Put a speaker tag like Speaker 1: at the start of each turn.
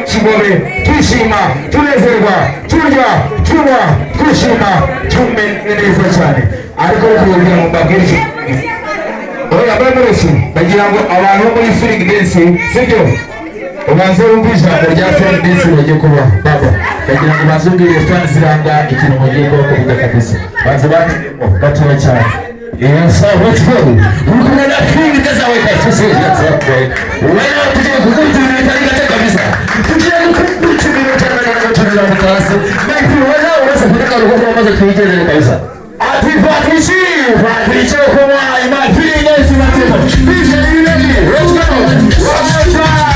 Speaker 1: kigobe twishima tunezerwa turya tunywa twishima tumeze neza cyane ariko kugira ngo mbabwire oya bamuresi bagira ngo abantu bo muri feeling dance sibyo ubanze wumva ijambo rya feeling dance bagiye kuba baba bagira ngo bazubwire fans ziranga ikintu mugiye kuba kabisa baze batuba cyane. Yes, let's go. We're going to feeling dance away guys. That's okay. Wewe tuje kukutumia tarehe kabisa. Tuje kukutumia tarehe kabisa. Na wewe unaweza kutaka roho kama za kuijeza kabisa. Atifatisha kwa my feeling dance matema. Please are you ready? Let's go. One more time.